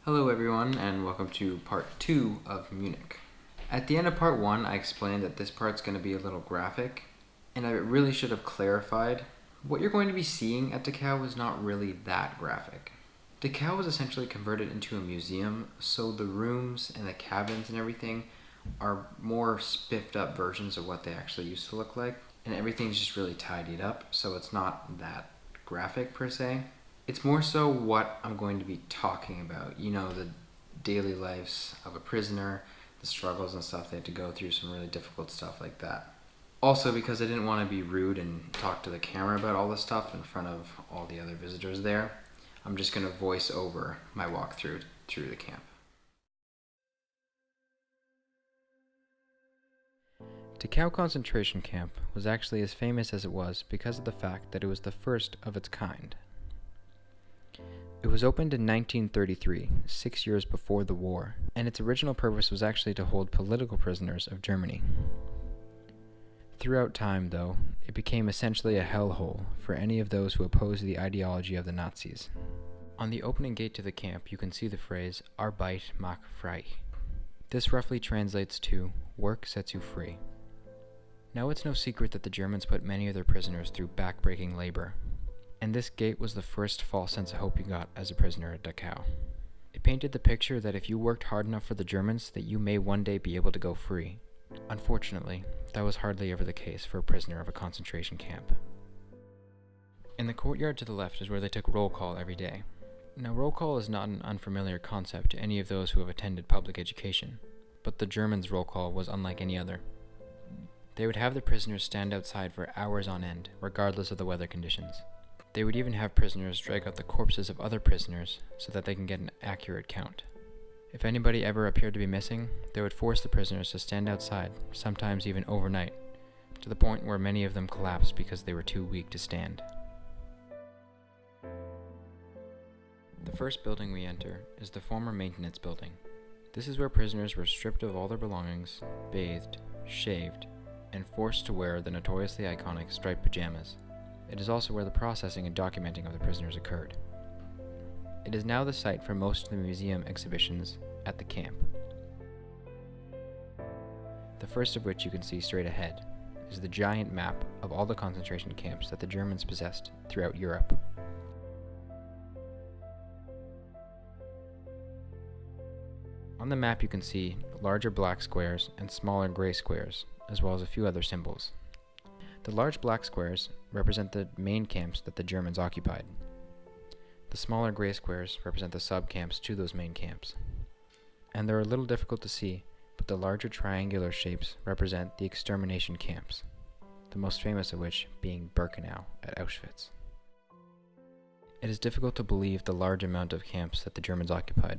Hello everyone, and welcome to part 2 of Munich. At the end of part 1, I explained that this part's going to be a little graphic, and I really should have clarified. What you're going to be seeing at Dachau is not really that graphic. Dachau was essentially converted into a museum, so the rooms and the cabins and everything are more spiffed up versions of what they actually used to look like, and everything's just really tidied up, so it's not that graphic per se. It's more so what I'm going to be talking about. You know, the daily lives of a prisoner, the struggles and stuff they had to go through, some really difficult stuff like that. Also, because I didn't want to be rude and talk to the camera about all this stuff in front of all the other visitors there, I'm just going to voice over my walkthrough through the camp. Dachau concentration camp was actually as famous as it was because of the fact that it was the first of its kind. It was opened in 1933, 6 years before the war, and its original purpose was actually to hold political prisoners of Germany. Throughout time, though, it became essentially a hellhole for any of those who opposed the ideology of the Nazis. On the opening gate to the camp, you can see the phrase, Arbeit macht frei. This roughly translates to, work sets you free. Now it's no secret that the Germans put many of their prisoners through back-breaking labor, and this gate was the first false sense of hope you got as a prisoner at Dachau. It painted the picture that if you worked hard enough for the Germans, that you may one day be able to go free. Unfortunately, that was hardly ever the case for a prisoner of a concentration camp. In the courtyard to the left is where they took roll call every day. Now, roll call is not an unfamiliar concept to any of those who have attended public education, but the Germans' roll call was unlike any other. They would have the prisoners stand outside for hours on end, regardless of the weather conditions. They would even have prisoners drag out the corpses of other prisoners so that they can get an accurate count. If anybody ever appeared to be missing, they would force the prisoners to stand outside, sometimes even overnight, to the point where many of them collapsed because they were too weak to stand. The first building we enter is the former maintenance building. This is where prisoners were stripped of all their belongings, bathed, shaved, and forced to wear the notoriously iconic striped pajamas. It is also where the processing and documenting of the prisoners occurred. It is now the site for most of the museum exhibitions at the camp. The first of which you can see straight ahead is the giant map of all the concentration camps that the Germans possessed throughout Europe. On the map you can see larger black squares and smaller gray squares, as well as a few other symbols. The large black squares represent the main camps that the Germans occupied. The smaller gray squares represent the sub-camps to those main camps. And they're a little difficult to see, but the larger triangular shapes represent the extermination camps, the most famous of which being Birkenau at Auschwitz. It is difficult to believe the large amount of camps that the Germans occupied.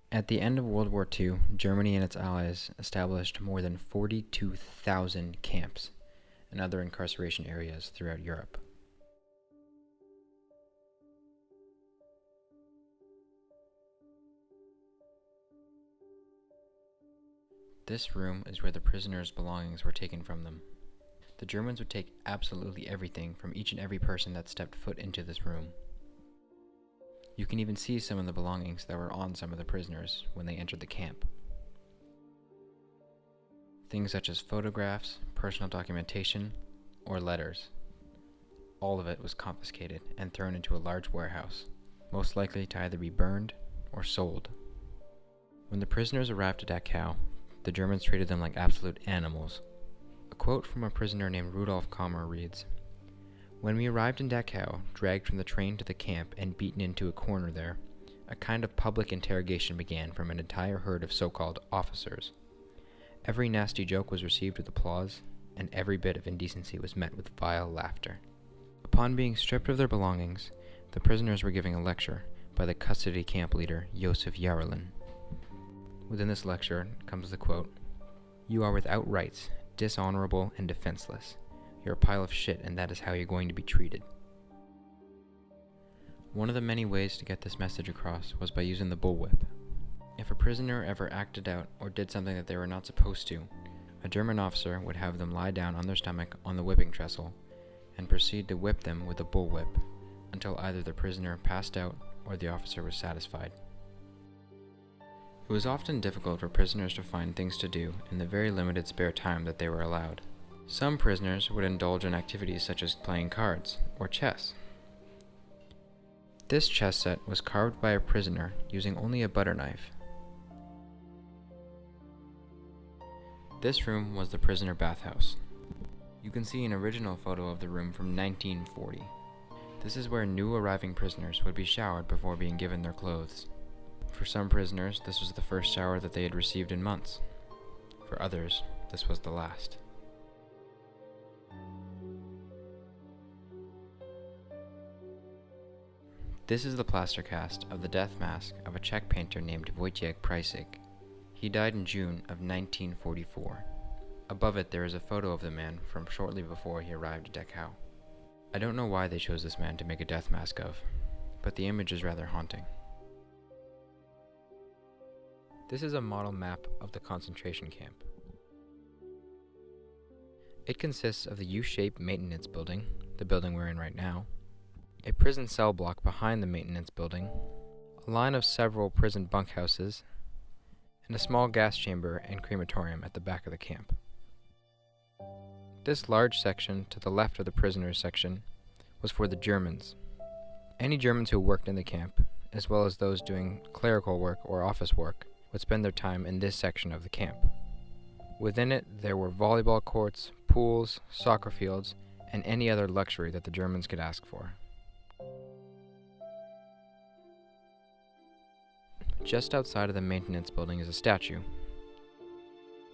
At the end of World War II, Germany and its allies established more than 42,000 camps and other incarceration areas throughout Europe. This room is where the prisoners' belongings were taken from them. The Germans would take absolutely everything from each and every person that stepped foot into this room. You can even see some of the belongings that were on some of the prisoners when they entered the camp. Things such as photographs, personal documentation, or letters. All of it was confiscated and thrown into a large warehouse, most likely to either be burned or sold. When the prisoners arrived at Dachau, the Germans treated them like absolute animals. A quote from a prisoner named Rudolf Kammer reads, "When we arrived in Dachau, dragged from the train to the camp and beaten into a corner there, a kind of public interrogation began from an entire herd of so-called officers. Every nasty joke was received with applause, and every bit of indecency was met with vile laughter." Upon being stripped of their belongings, the prisoners were given a lecture by the custody camp leader, Josef Jarlin. Within this lecture comes the quote, "You are without rights, dishonorable and defenseless. You're a pile of shit, and that is how you're going to be treated." One of the many ways to get this message across was by using the bullwhip. If a prisoner ever acted out or did something that they were not supposed to, a German officer would have them lie down on their stomach on the whipping trestle and proceed to whip them with a bullwhip until either the prisoner passed out or the officer was satisfied. It was often difficult for prisoners to find things to do in the very limited spare time that they were allowed. Some prisoners would indulge in activities such as playing cards or chess. This chess set was carved by a prisoner using only a butter knife. This room was the prisoner bathhouse. You can see an original photo of the room from 1940. This is where new arriving prisoners would be showered before being given their clothes. For some prisoners, this was the first shower that they had received in months. For others, this was the last. This is the plaster cast of the death mask of a Czech painter named Wojciech Prysik. He died in June of 1944. Above it there is a photo of the man from shortly before he arrived at Dachau. I don't know why they chose this man to make a death mask of, but the image is rather haunting. This is a model map of the concentration camp. It consists of the U-shaped maintenance building, the building we're in right now, a prison cell block behind the maintenance building, a line of several prison bunkhouses, and a small gas chamber and crematorium at the back of the camp. This large section to the left of the prisoners section was for the Germans. Any Germans who worked in the camp, as well as those doing clerical work or office work, would spend their time in this section of the camp. Within it, there were volleyball courts, pools, soccer fields, and any other luxury that the Germans could ask for. Just outside of the maintenance building is a statue.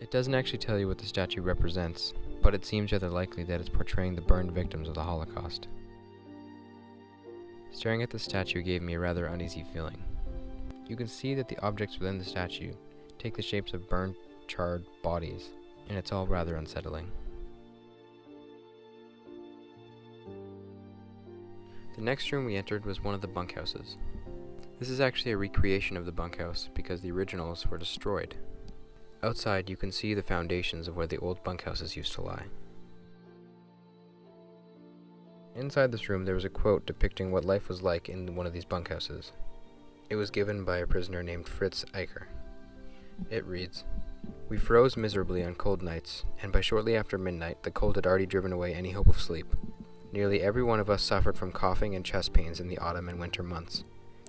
It doesn't actually tell you what the statue represents, but it seems rather likely that it's portraying the burned victims of the Holocaust. Staring at the statue gave me a rather uneasy feeling. You can see that the objects within the statue take the shapes of burnt, charred bodies, and it's all rather unsettling. The next room we entered was one of the bunkhouses. This is actually a recreation of the bunkhouse because the originals were destroyed. Outside you can see the foundations of where the old bunkhouses used to lie. Inside this room there was a quote depicting what life was like in one of these bunkhouses. It was given by a prisoner named Fritz Eicher. It reads, "We froze miserably on cold nights, and by shortly after midnight the cold had already driven away any hope of sleep. Nearly every one of us suffered from coughing and chest pains in the autumn and winter months.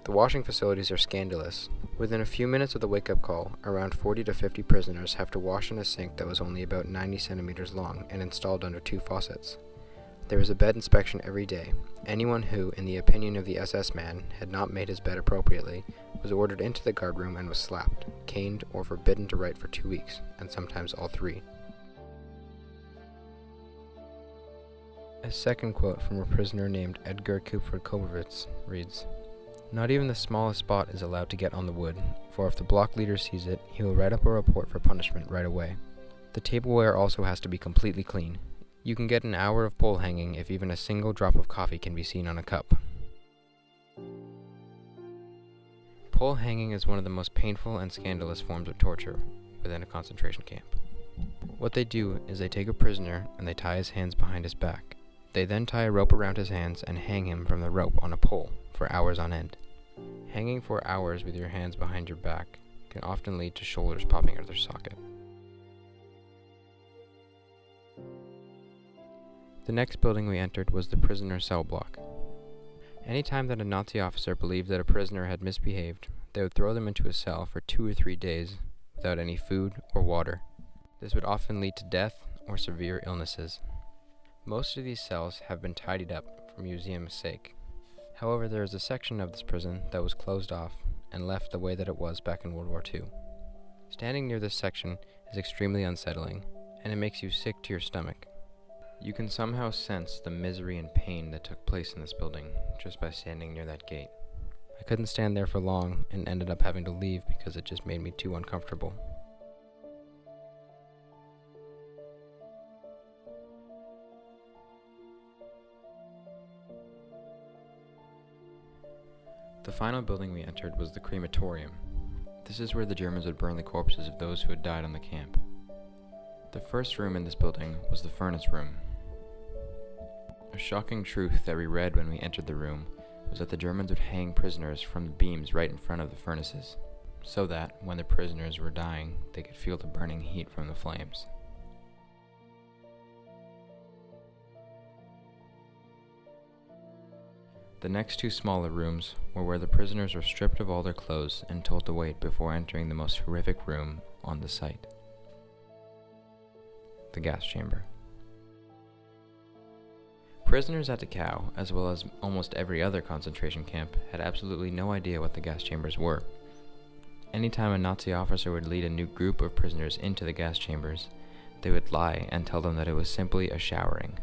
The washing facilities are scandalous. Within a few minutes of the wake-up call, around 40 to 50 prisoners have to wash in a sink that was only about 90 centimeters long and installed under 2 faucets. There is a bed inspection every day. Anyone who, in the opinion of the SS man, had not made his bed appropriately, was ordered into the guardroom and was slapped, caned, or forbidden to write for 2 weeks, and sometimes all 3. A second quote from a prisoner named Edgar Kupfer-Kobrovitz reads, "Not even the smallest spot is allowed to get on the wood, for if the block leader sees it, he will write up a report for punishment right away. The tableware also has to be completely clean. You can get an hour of pole hanging if even a single drop of coffee can be seen on a cup." Pole hanging is one of the most painful and scandalous forms of torture within a concentration camp. What they do is they take a prisoner and they tie his hands behind his back. They then tie a rope around his hands and hang him from the rope on a pole for hours on end. Hanging for hours with your hands behind your back can often lead to shoulders popping out of their socket. The next building we entered was the prisoner cell block. Any time that a Nazi officer believed that a prisoner had misbehaved, they would throw them into a cell for 2 or 3 days without any food or water. This would often lead to death or severe illnesses. Most of these cells have been tidied up for museum's sake. However, there is a section of this prison that was closed off and left the way that it was back in World War II. Standing near this section is extremely unsettling, and it makes you sick to your stomach. You can somehow sense the misery and pain that took place in this building just by standing near that gate. I couldn't stand there for long and ended up having to leave because it just made me too uncomfortable. The final building we entered was the crematorium. This is where the Germans would burn the corpses of those who had died on the camp. The first room in this building was the furnace room. A shocking truth that we read when we entered the room was that the Germans would hang prisoners from the beams right in front of the furnaces. so that, when the prisoners were dying, they could feel the burning heat from the flames. The next two smaller rooms were where the prisoners were stripped of all their clothes and told to wait before entering the most horrific room on the site: the gas chamber. Prisoners at Dachau, as well as almost every other concentration camp, had absolutely no idea what the gas chambers were. Anytime a Nazi officer would lead a new group of prisoners into the gas chambers, they would lie and tell them that it was simply a showering.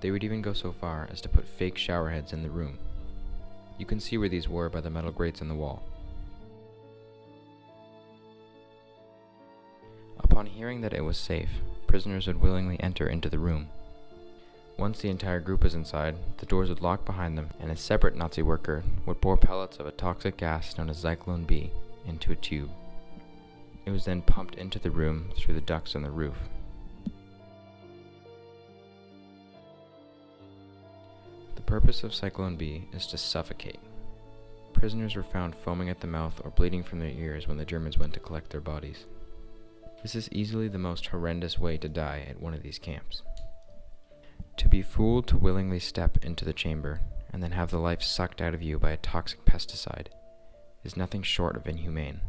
They would even go so far as to put fake shower heads in the room. You can see where these were by the metal grates in the wall. Upon hearing that it was safe, prisoners would willingly enter into the room. Once the entire group was inside, the doors would lock behind them, and a separate Nazi worker would pour pellets of a toxic gas known as Zyklon B into a tube. It was then pumped into the room through the ducts in the roof. The purpose of Zyklon B is to suffocate. Prisoners were found foaming at the mouth or bleeding from their ears when the Germans went to collect their bodies. This is easily the most horrendous way to die at one of these camps. To be fooled to willingly step into the chamber and then have the life sucked out of you by a toxic pesticide is nothing short of inhumane.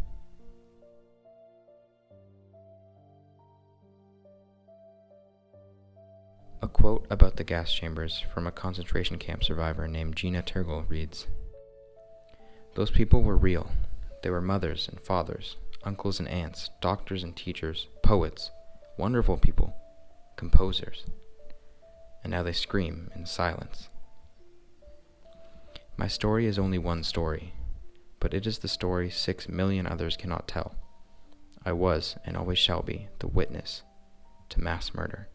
A quote about the gas chambers from a concentration camp survivor named Gina Turgel reads, "Those people were real. They were mothers and fathers, uncles and aunts, doctors and teachers, poets, wonderful people, composers. And now they scream in silence. My story is only one story, but it is the story 6 million others cannot tell. I was, and always shall be, the witness to mass murder."